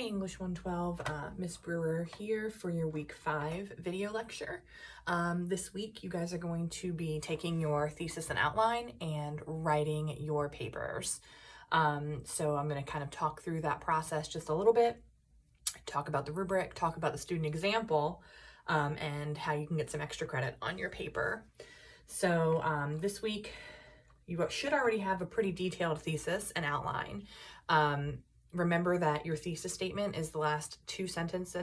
Hey English 112, Miss Brewer here for your week 5 video lecture. This week you guys are going to be taking your thesis and outline and writing your papers. So I'm going to kind of talk through that process just a little bit, talk about the rubric, talk about the student example, and how you can get some extra credit on your paper. So this week you should already have a pretty detailed thesis and outline. Remember that your thesis statement is the last sentence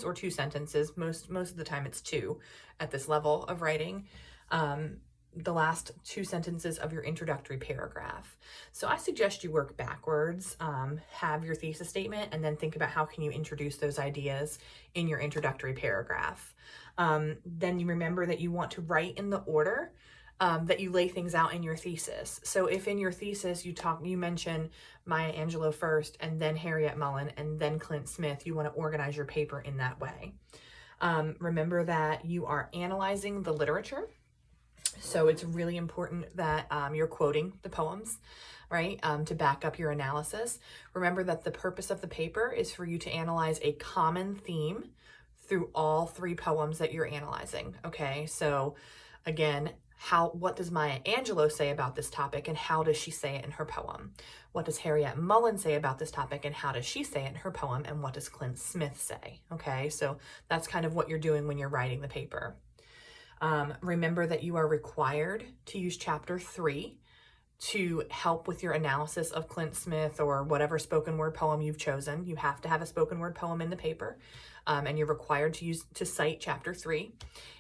or two sentences. Most of the time it's two at this level of writing. The last 2 sentences of your introductory paragraph. So I suggest you work backwards, have your thesis statement, and then think about how can you introduce those ideas in your introductory paragraph. Then you remember that you want to write in the order that you lay things out in your thesis. So if in your thesis you mention Maya Angelou first, and then Harriet Mullen, and then Clint Smith, you want to organize your paper in that way. Remember that you are analyzing the literature. So it's really important that you're quoting the poems, right, to back up your analysis. Remember that the purpose of the paper is for you to analyze a common theme through all 3 poems that you're analyzing, okay? So again, what does Maya Angelou say about this topic, and how does she say it in her poem? What does Harriet Mullen say about this topic, and how does she say it in her poem? And what does Clint Smith say? Okay, so that's kind of what you're doing when you're writing the paper. Remember that you are required to use chapter 3 to help with your analysis of Clint Smith or whatever spoken word poem you've chosen. You have to have a spoken word poem in the paper, and you're required to cite chapter 3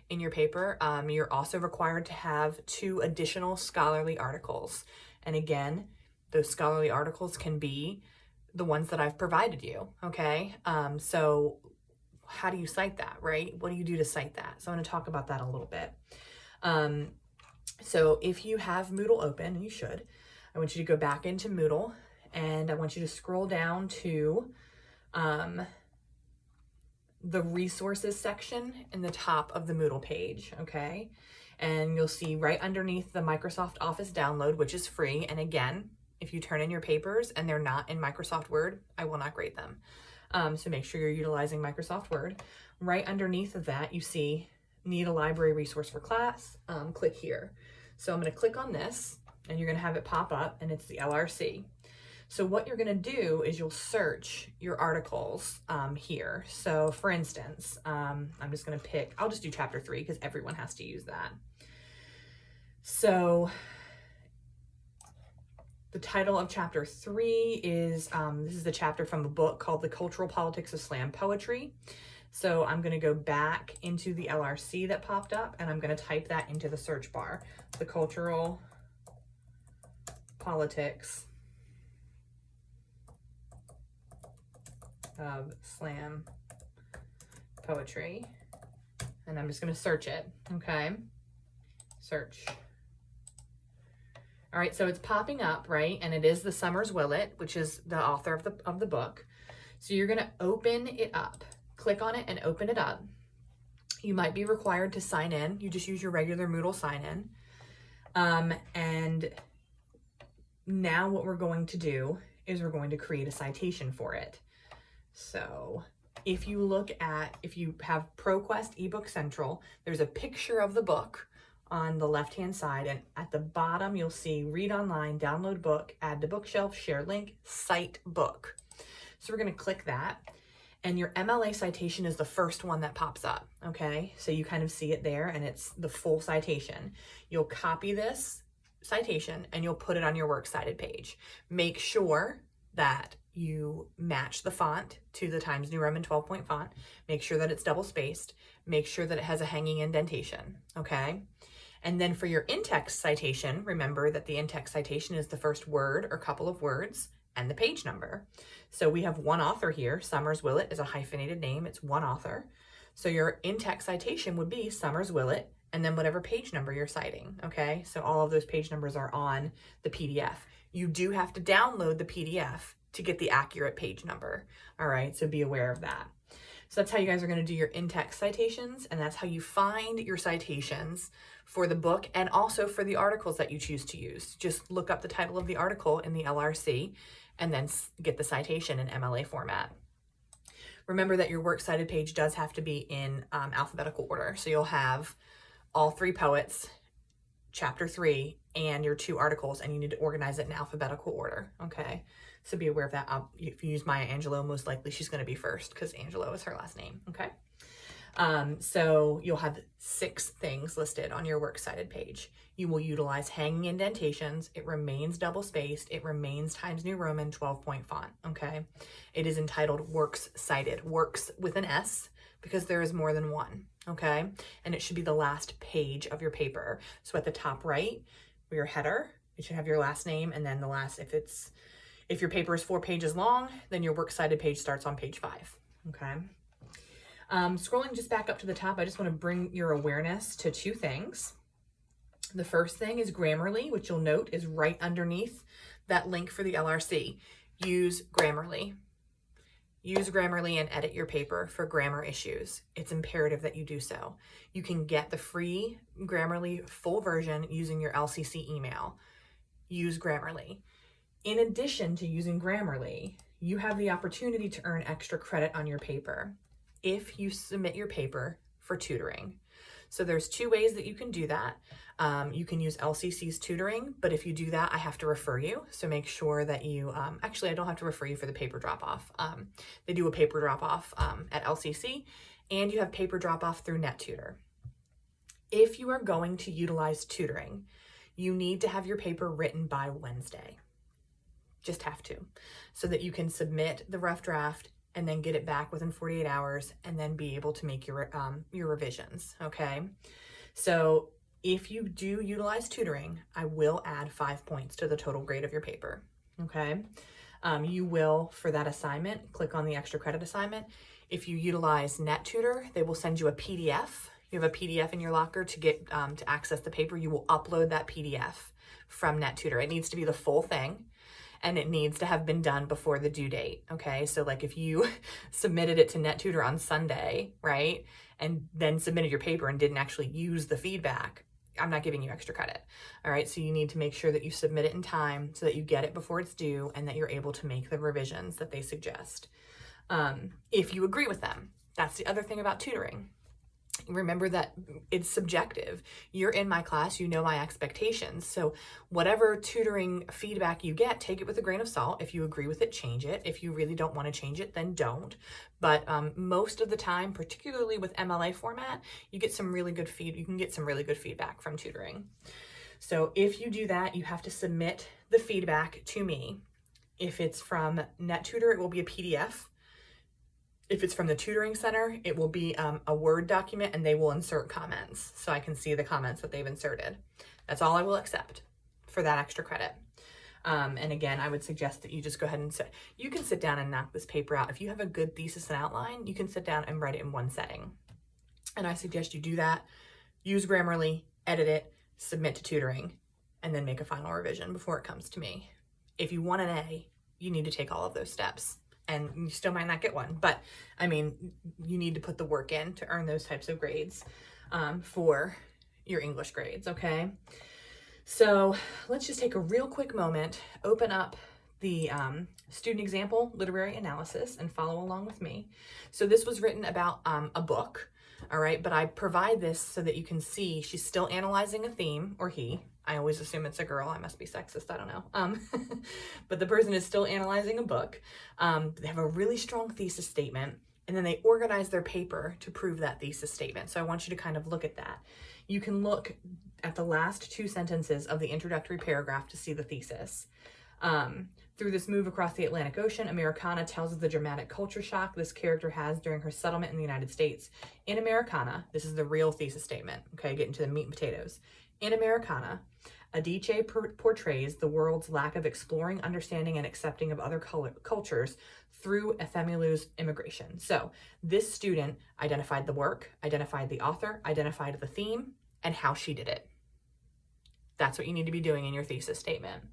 in your paper. You're also required to have 2 additional scholarly articles. And again, those scholarly articles can be the ones that I've provided you, okay? So how do you cite that, right? What do you do to cite that? So I'm going to talk about that a little bit. So if you have Moodle open, and you should, I want you to go back into Moodle, and I want you to scroll down to the resources section in the top of the Moodle page, okay? And you'll see right underneath the Microsoft Office download, which is free. And again, if you turn in your papers and they're not in Microsoft Word, I will not grade them. So make sure you're utilizing Microsoft Word. Right underneath of that, you see need a library resource for class. Click here. So I'm going to click on this, and you're going to have it pop up, and it's the LRC. So what you're going to do is you'll search your articles here. So for instance, I'm just going to I'll just do chapter 3 because everyone has to use that. So the title of chapter 3 is, this is the chapter from a book called The Cultural Politics of Slam Poetry. So I'm going to go back into the LRC that popped up, and I'm going to type that into the search bar. The Cultural Politics of Slam Poetry. And I'm just going to search it, okay? Search. All right, so it's popping up, right? And it is the Summers Willett, which is the author of the book. So you're going to open it up. Click on it and open it up. You might be required to sign in. You just use your regular Moodle sign in. And now what we're going to do is we're going to create a citation for it. So if you have ProQuest eBook Central, there's a picture of the book on the left-hand side, and at the bottom you'll see read online, download book, add to bookshelf, share link, cite book. So we're going to click that, and your MLA citation is the first one that pops up, okay? So you kind of see it there, and it's the full citation. You'll copy this citation and you'll put it on your works cited page. Make sure that you match the font to the Times New Roman 12-point font. Make sure that it's double spaced. Make sure that it has a hanging indentation, okay? And then for your in-text citation, remember that the in-text citation is the first word or couple of words and the page number. So we have one author here. Summers Willett is a hyphenated name. It's one author. So your in-text citation would be Summers Willett, and then whatever page number you're citing, okay? So all of those page numbers are on the PDF. You do have to download the PDF to get the accurate page number, all right? So be aware of that. So that's how you guys are going to do your in-text citations, and that's how you find your citations for the book and also for the articles that you choose to use. Just look up the title of the article in the LRC and then get the citation in MLA format. Remember that your works cited page does have to be in alphabetical order. So you'll have all 3 poets, chapter 3, and your 2 articles, and you need to organize it in alphabetical order, okay? So be aware of that. If you use Maya Angelou, most likely she's going to be first because Angelou is her last name, okay? So you'll have 6 things listed on your works cited page. You will utilize hanging indentations. It remains double spaced. It remains Times New Roman 12-point font, okay? It is entitled Works Cited, works with an S, because there is more than one, okay? And it should be the last page of your paper. So at the top right, your header, it should have your last name, and then the last, if your paper is 4 pages long, then your works cited page starts on page 5, okay? Scrolling just back up to the top, I just want to bring your awareness to 2 things. The first thing is Grammarly, which you'll note is right underneath that link for the LRC. Use Grammarly. Use Grammarly and edit your paper for grammar issues. It's imperative that you do so. You can get the free Grammarly full version using your LCC email. Use Grammarly. In addition to using Grammarly, you have the opportunity to earn extra credit on your paper if you submit your paper for tutoring. So there's 2 ways that you can do that. You can use LCC's tutoring, but if you do that, I have to refer you. So make sure that you, actually, I don't have to refer you for the paper drop-off. They do a paper drop-off at LCC, and you have paper drop-off through NetTutor. If you are going to utilize tutoring, you need to have your paper written by Wednesday. Just have to, so that you can submit the rough draft and then get it back within 48 hours and then be able to make your revisions, okay? So if you do utilize tutoring, I will add 5 points to the total grade of your paper, okay? You will, for that assignment, click on the extra credit assignment. If you utilize NetTutor, they will send you a PDF. You have a PDF in your locker to get to access the paper. You will upload that PDF from NetTutor. It needs to be the full thing, and it needs to have been done before the due date, okay? So like if you submitted it to NetTutor on Sunday, right, and then submitted your paper and didn't actually use the feedback, I'm not giving you extra credit, all right? So you need to make sure that you submit it in time so that you get it before it's due and that you're able to make the revisions that they suggest. If you agree with them, that's the other thing about tutoring. Remember that it's subjective. You're in my class, you know my expectations. So whatever tutoring feedback you get, take it with a grain of salt. If you agree with it, change it. If you really don't want to change it, then don't. But most of the time, particularly with MLA format, you get some really good you can get some really good feedback from tutoring. So if you do that, you have to submit the feedback to me. If it's from NetTutor, it will be a PDF. If it's from the tutoring center, it will be a Word document, and they will insert comments so I can see the comments that they've inserted. That's all I will accept for that extra credit. And again, I would suggest that you just go ahead and you can sit down and knock this paper out. If you have a good thesis and outline, you can sit down and write it in one setting. And I suggest you do that. Use Grammarly, edit it, submit to tutoring, and then make a final revision before it comes to me. If you want an A, you need to take all of those steps. And you still might not get one, but I mean, you need to put the work in to earn those types of grades for your English grades, okay? So let's just take a real quick moment, open up the student example literary analysis and follow along with me. So this was written about a book, all right? But I provide this so that you can see she's still analyzing a theme, or he. I always assume it's a girl. I must be sexist. I don't know. But the person is still analyzing a book. They have a really strong thesis statement, and then they organize their paper to prove that thesis statement. So I want you to kind of look at that. You can look at the last 2 sentences of the introductory paragraph to see the thesis. Through this move across the Atlantic Ocean, Americana tells of the dramatic culture shock this character has during her settlement in the United States. In Americana, this is the real thesis statement, okay, getting to the meat and potatoes. In Americana, Adichie portrays the world's lack of exploring, understanding, and accepting of other cultures through Efemilu's immigration. So this student identified the work, identified the author, identified the theme, and how she did it. That's what you need to be doing in your thesis statement.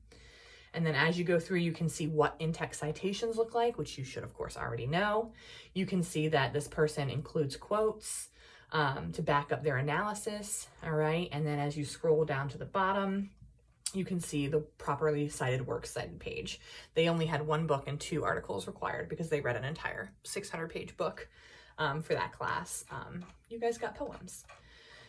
And then as you go through, you can see what in-text citations look like, which you should, of course, already know. You can see that this person includes quotes to back up their analysis, all right? And then as you scroll down to the bottom, you can see the properly cited works cited page. They only had 1 book and 2 articles required because they read an entire 600-page book for that class. You guys got poems.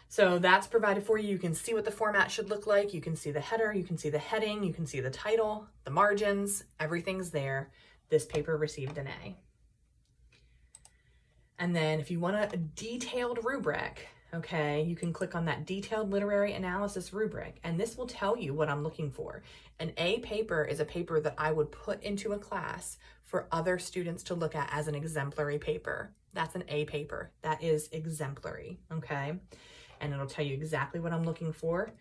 So that's provided for you. You can see what the format should look like. You can see the header, you can see the heading, you can see the title, the margins, everything's there. This paper received an A. And then if you want a detailed rubric, okay, you can click on that detailed literary analysis rubric, and this will tell you what I'm looking for. An A paper is a paper that I would put into a class for other students to look at as an exemplary paper. That's an A paper. That is exemplary, okay? And it'll tell you exactly what I'm looking for.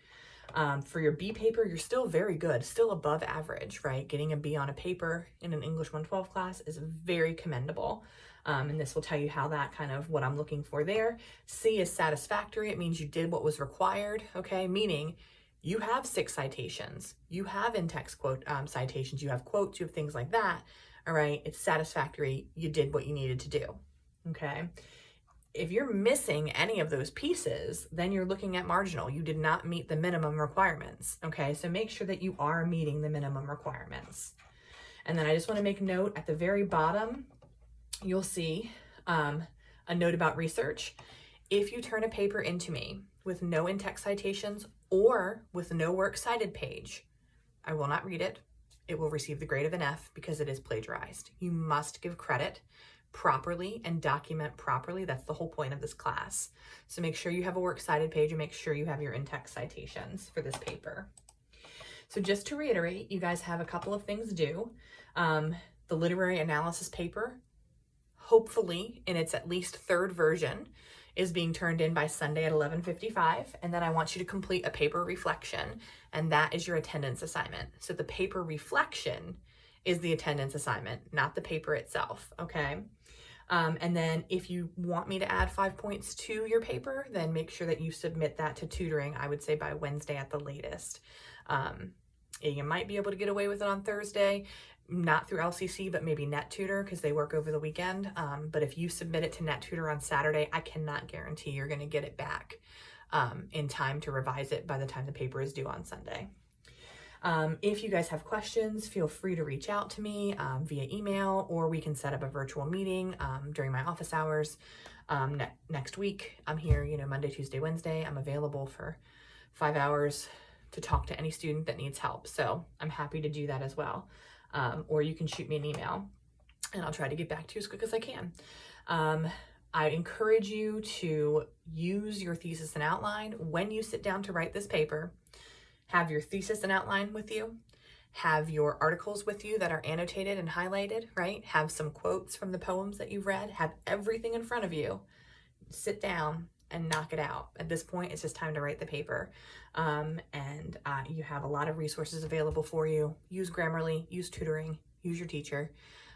For your B paper, you're still very good, still above average, right? Getting a B on a paper in an English 112 class is very commendable. And this will tell you how that kind of what I'm looking for there. C is satisfactory. It means you did what was required, okay? Meaning you have 6 citations, you have in-text quote citations, you have quotes, you have things like that, all right? It's satisfactory. You did what you needed to do, okay? If you're missing any of those pieces, then you're looking at marginal. You did not meet the minimum requirements, okay? So make sure that you are meeting the minimum requirements. And then I just want to make note at the very bottom, you'll see a note about research. If you turn a paper into me with no in-text citations or with no works cited page, I will not read it. It will receive the grade of an F because it is plagiarized. You must give credit properly and document properly. That's the whole point of this class. So make sure you have a works cited page and make sure you have your in-text citations for this paper. So just to reiterate, you guys have a couple of things due. The literary analysis paper, hopefully in its at least 3rd version, is being turned in by Sunday at 11:55. And then I want you to complete a paper reflection, and that is your attendance assignment. So the paper reflection is the attendance assignment, not the paper itself, okay? And then if you want me to add 5 points to your paper, then make sure that you submit that to tutoring, I would say by Wednesday at the latest. You might be able to get away with it on Thursday, not through LCC, but maybe NetTutor because they work over the weekend. But if you submit it to NetTutor on Saturday, I cannot guarantee you're going to get it back in time to revise it by the time the paper is due on Sunday. If you guys have questions, feel free to reach out to me via email, or we can set up a virtual meeting during my office hours next week. I'm here, Monday, Tuesday, Wednesday. I'm available for 5 hours to talk to any student that needs help. So I'm happy to do that as well. Or you can shoot me an email and I'll try to get back to you as quick as I can. I encourage you to use your thesis and outline when you sit down to write this paper. Have your thesis and outline with you. Have your articles with you that are annotated and highlighted, right? Have some quotes from the poems that you've read. Have everything in front of you. Sit down and knock it out. At this point, it's just time to write the paper. And you have a lot of resources available for you. Use Grammarly, use tutoring, use your teacher.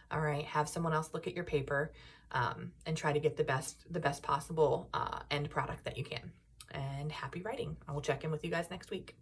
All right, have someone else look at your paper and try to get the best possible end product that you can. And happy writing. I will check in with you guys next week.